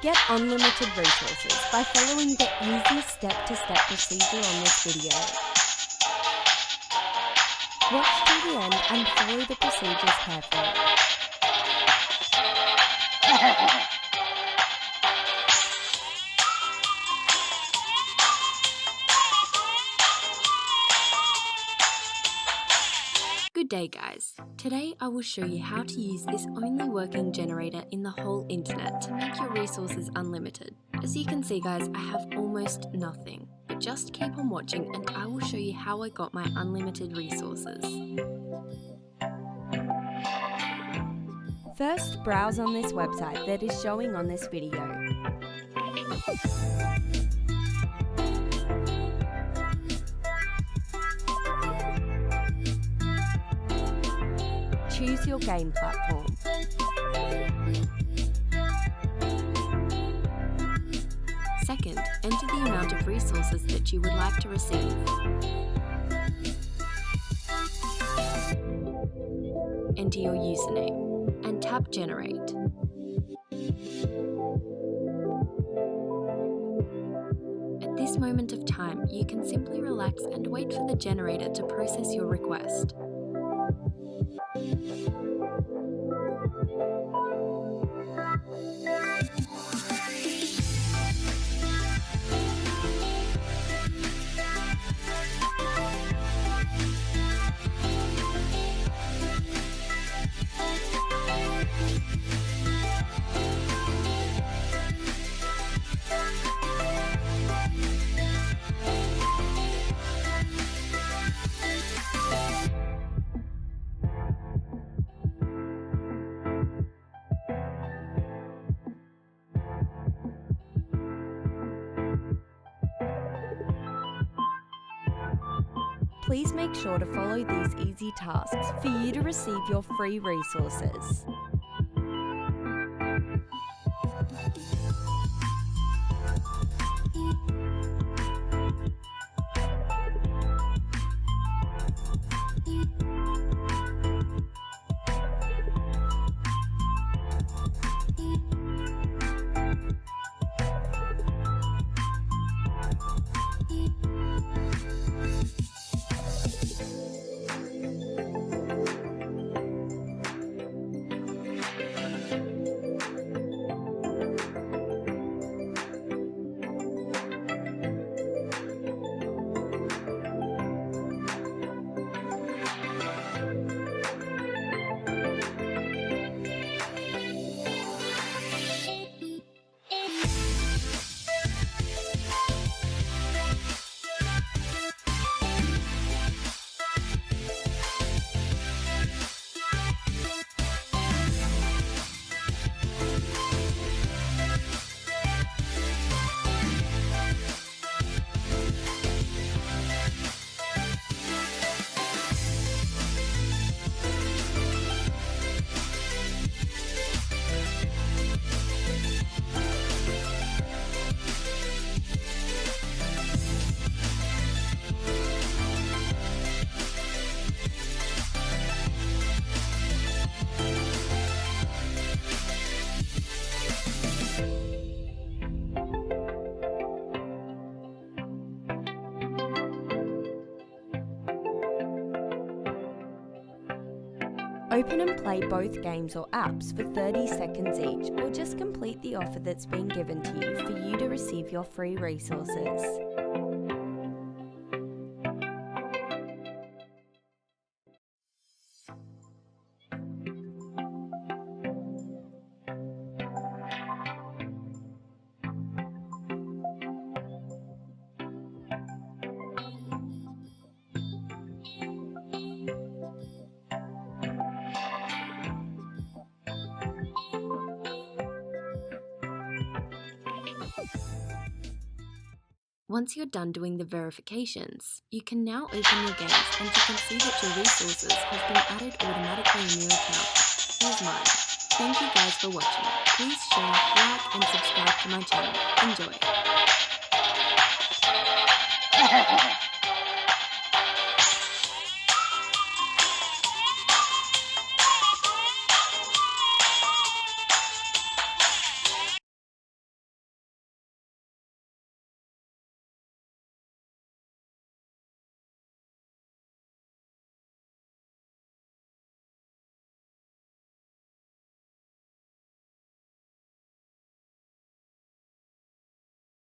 Get unlimited resources by following the easy step-to-step procedure on this video. Watch till the end and follow the procedures carefully. Good day guys, today I will show you how to use this only working generator in the whole internet to make your resources unlimited. As you can see guys, I have almost nothing, but just keep on watching and I will show you how I got my unlimited resources. First, browse on this website that is showing on this video. Choose your game platform. Second, enter the amount of resources that you would like to receive. Enter your username and tap Generate. At this moment of time, you can simply relax and wait for the generator to process your request. Please make sure to follow these easy tasks for you to receive your free resources. Open and play both games or apps for 30 seconds each, or just complete the offer that's been given to you for you to receive your free resources. Once you're done doing the verifications, you can now open your games and you can see that your resources have been added automatically in your account. Here's mine. Thank you guys for watching. Please share, like and subscribe to my channel. Enjoy!